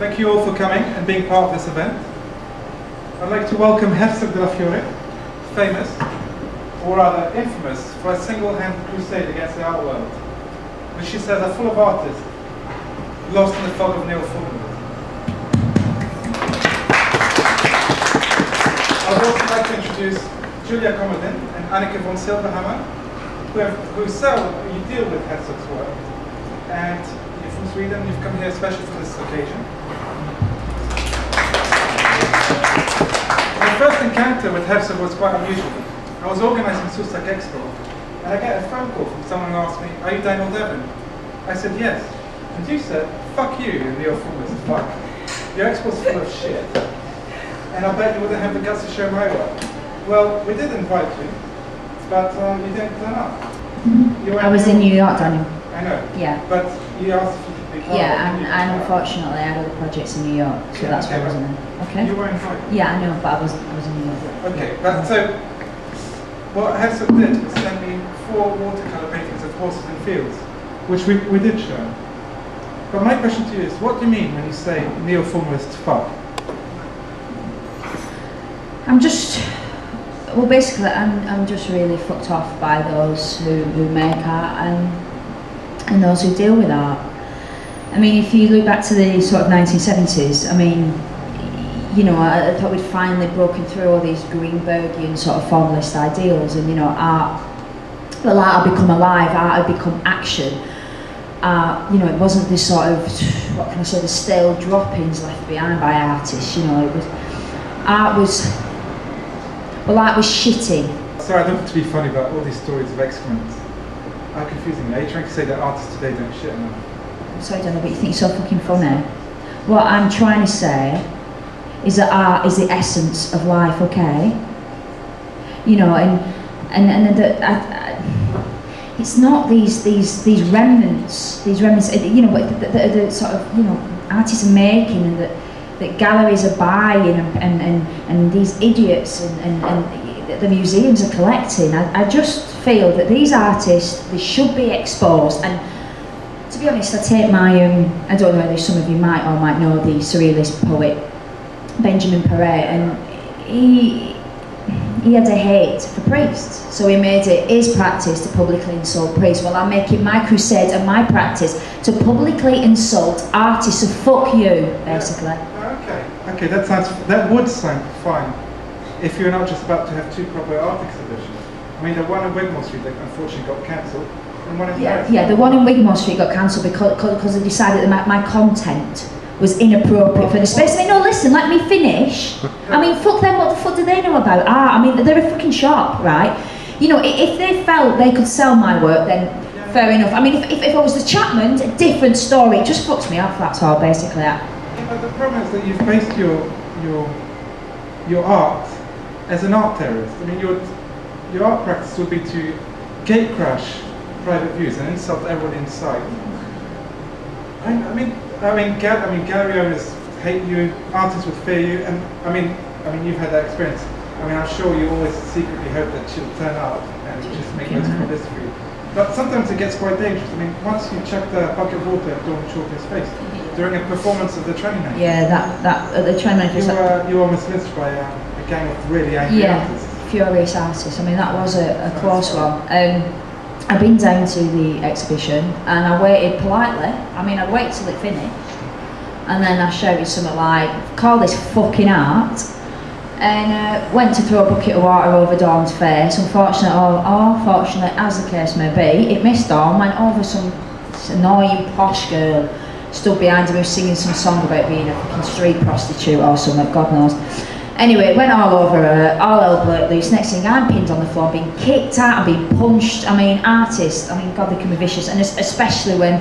Thank you all for coming and being part of this event. I'd like to welcome Herzog Dellafiore, famous, or rather infamous, for a single-handed crusade against the art world, which she says are full of artists, lost in the fog of neo-formalism. I would also like to introduce Commodin and Annika von Silverhammer, you deal with Herzog's work, and you're from Sweden, you've come here especially for this occasion. My first encounter with Herzog was quite unusual. I was organising Susak Expo, and I get a phone call from someone who asked me, "Are you Daniel Devlin?" I said, "Yes." And you said, "Fuck you, you neo-formalist fuck. Your expo's full of shit. And I bet you wouldn't have the guts to show my work." Well, we did invite you, but you didn't turn up. I was in New York, Daniel. I know. Yeah. But you asked if you could be part Yeah, and unfortunately I had other projects in New York, so that's why I wasn't there. Okay. You were invited. Yeah, I know, but I was in New York. Okay, but so what Herzog did was send me 4 watercolour paintings of horses in fields, which we did show. But my question to you is, what do you mean when you say neo-formalist fuck? Well, basically, I'm just really fucked off by those who make art and those who deal with art. I mean, if you look back to the sort of 1970s, I mean, you know, I thought we'd finally broken through all these Greenbergian sort of formalist ideals, and you know, art had become alive, art had become action. You know, it wasn't this sort of, what can I say, the stale droppings left behind by artists. You know, art was shitty. Sorry, I don't want to be funny about all these stories of excrement. How confusing. Are you trying to say that artists today don't shit enough? I'm sorry, Donna, but you think you're so fucking funny. What I'm trying to say is that art is the essence of life, okay? You know, and it's not these remnants, you know, that the sort of, you know, artists are making, and that galleries are buying, and these idiots and the museums are collecting. I just feel that these artists, they should be exposed. And to be honest, I take my I don't know whether some of you might or might know the surrealist poet Benjamin Perret, and he had a hate for priests, so he made it his practice to publicly insult priests. Well, I'm making my crusade and my practice to publicly insult artists, so fuck you, basically. Okay, that would sound fine if you're not just about to have 2 proper art exhibitions. I mean, the one in Wigmore Street that unfortunately got cancelled, and one in yeah, the one in Wigmore Street got cancelled because they decided that my content was inappropriate for the space. I mean, no, listen, let me finish. I mean, fuck them, what the fuck do they know about art? I mean, they're a fucking shop, right? You know, if they felt they could sell my work, then fair enough. I mean, if I was the Chapman, a different story. It just fucks me off, that's all, basically. Yeah, but the problem is that you've based your art as an art terrorist. I mean, your art practice would be to gate crash private views and insult everyone inside. I mean, gallery owners hate you, artists would fear you, and I mean, you've had that experience. I mean, I'm sure you always secretly hope that she'll turn up and just make loads of publicity for you. But sometimes it gets quite dangerous. I mean, once you chucked a bucket of water at Dawn Chalker's face during a performance of the training night. Yeah, that at the training night. You were almost lynched by a gang of really angry artists. Furious artists. I mean, that was a close one. I've been down to the exhibition and I waited politely. I mean, I waited till it finished, and then I shouted something like, "Call this fucking art," and went to throw a bucket of water over Dawn's face. Unfortunately, or fortunately, as the case may be, it missed Dawn, went over some annoying posh girl stood behind him who was singing some song about being a fucking street prostitute or something, God knows. Anyway, it went all over her, all hell broke loose. Next thing, I'm pinned on the floor, being kicked out, I'm being punched. I mean, artists, I mean, God, they can be vicious, and especially when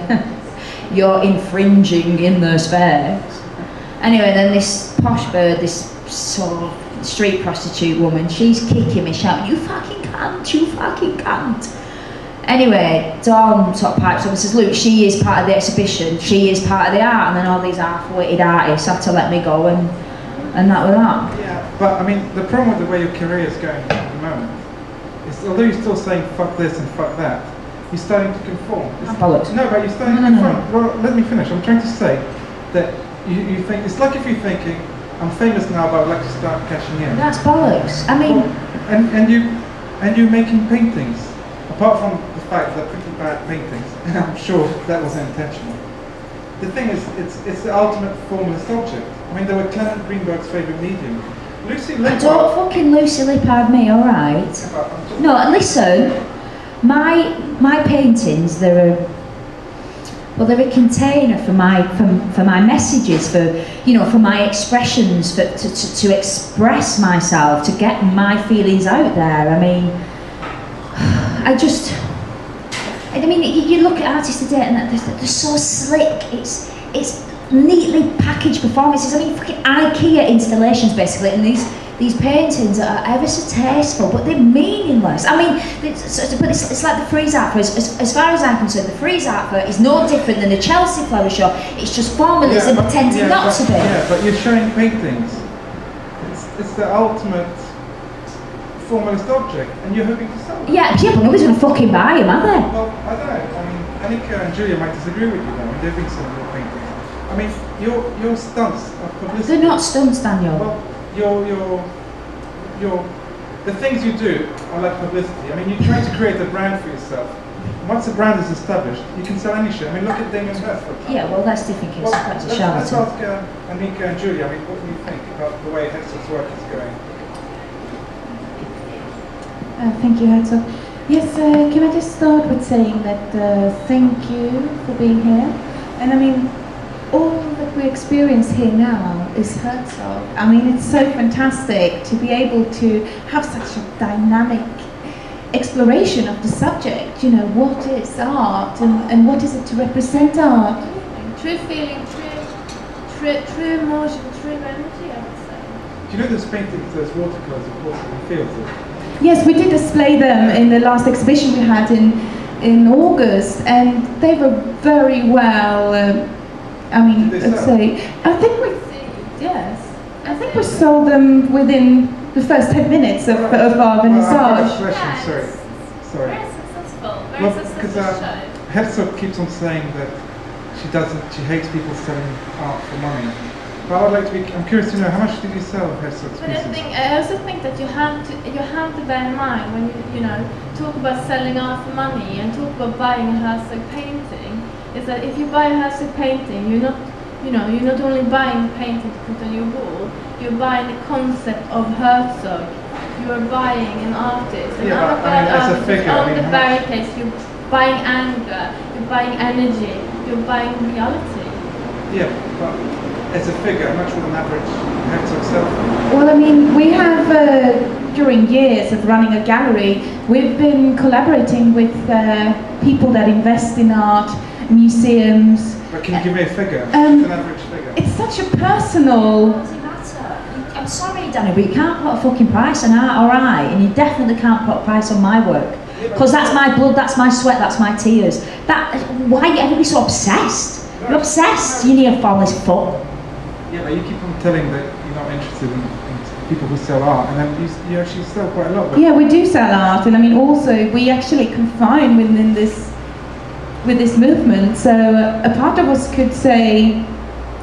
you're infringing in their space. Anyway, then this posh bird, this sort of street prostitute woman, she's kicking me, shouting, "You fucking cunt, you fucking cunt." Anyway, Dawn sort of pipes up and says, "Look, she is part of the exhibition, she is part of the art," and then all these half-witted artists had to let me go, and that was that. Yeah, but I mean, the problem with the way your career is going at the moment is, although you're still saying fuck this and fuck that, you're starting to conform. Bollocks. No, but you're starting to conform. Well, let me finish. I'm trying to say that you think, it's like if you're thinking, I'm famous now, but I'd like to start cashing in. That's bollocks. I mean, and you're making paintings, apart from the fact that they're pretty bad paintings, and I'm sure that wasn't intentional. The thing is, it's the ultimate formalist object. I mean, they were Clement Greenberg's favourite medium. Lucy Lippard. Don't fucking Lucy Lippard me, alright? No, listen, my paintings, they're a container for my messages, for my expressions, to express myself, to get my feelings out there. I mean, you look at artists today and they're so slick. It's neatly packaged performances. I mean, fucking IKEA installations basically, and these paintings are ever so tasteful, but they're meaningless. I mean, it's like the Frieze Art Fair. As far as I'm concerned, the Frieze Art Fair is no different than the Chelsea Flower Show. It's just formalism pretending not to be. Yeah, but you're showing paintings. It's the ultimate formalist object, and you're hoping to sell them. Yeah, but nobody's going to fucking buy them, are they? Well, I don't know. I mean, Annika and Julia might disagree with you though. I mean, they've been selling your paintings. I mean, your stunts are publicity. They're not stunts, Daniel. Well, the things you do are like publicity. I mean, you're trying to create a brand for yourself. Once a brand is established, you can sell any shit. I mean, look at Damien Hirst, for example. Yeah, well, that's different case. That's a charlatan. Let's ask Annika and Julia. I mean, what do you think about the way Herzog's work is going? Thank you, Herzog. Yes, can I just start with saying that thank you for being here. And I mean, all that we experience here now is Herzog. I mean, it's so fantastic to be able to have such a dynamic exploration of the subject. You know, what is art and what is it to represent art? True feeling, true emotion, true energy, I would say. Do you know those paintings, those watercolors, of course, in the fields? Yes, we did display them in the last exhibition we had in August, and they were very well. I mean, let's say, I think we sold them within the first 10 minutes of our vernissage. Sorry. Very successful. Very successful show. Herzog keeps on saying that she hates people selling art for money. But I'm curious to know, how much did you sell Herzog's But pieces? I also think that you have to bear in mind when you talk about selling art for money and talk about buying a Herzog painting, is that if you buy a Herzog painting, you're not only buying a painting to put on your wall, you're buying the concept of Herzog. You are buying an artist. And Yeah, other but, I mean, as a artists figure, on I mean, the how barricades, you're buying anger, you're buying energy, you're buying reality. Yeah, but as a figure, how much would an average Herzog sell for? Well, I mean, we have, during years of running a gallery, we've been collaborating with people that invest in art, museums. But can you give me a figure? An average figure? It's such a personal... Does it matter? I'm sorry, Danny, but you can't put a fucking price on art, alright? And you definitely can't put a price on my work. Because that's my blood, that's my sweat, that's my tears. Why are everybody so obsessed? You're obsessed, you need a formless fuck. Yeah, but you keep on telling that you're not interested in people who sell art, and then you actually sell quite a lot. Yeah, we do sell art, and I mean also we actually confine within this movement. So a part of us could say,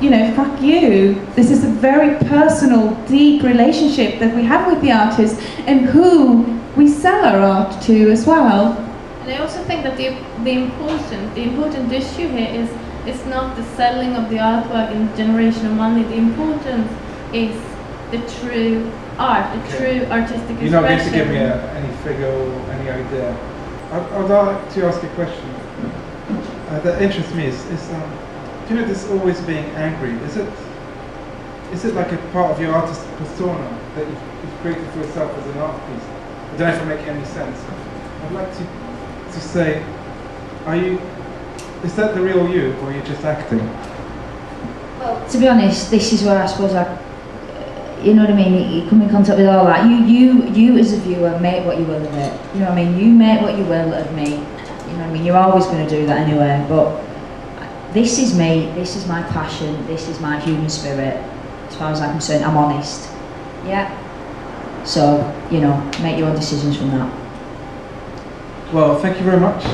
you know, fuck you. This is a very personal, deep relationship that we have with the artist and who we sell our art to as well. And I also think that the important issue here is it's not the selling of the artwork and generation of money. The importance is the true art, the true artistic expression. You're not going to give me any figure or any idea. I'd like to ask a question that interests me. Is do you know this always being angry? Is it like a part of your artist persona that you've created for yourself as an art piece? I don't know if I'm making any sense. I'd like to say, is that the real you, or are you just acting? Well, to be honest, this is where I suppose you know what I mean, you come in contact with all that. You as a viewer make what you will of it. You know what I mean? You make what you will of me. You know what I mean? You're always going to do that anyway, but this is me, this is my passion, this is my human spirit. As far as I'm concerned, I'm honest. Yeah? So, you know, make your own decisions from that. Well, thank you very much.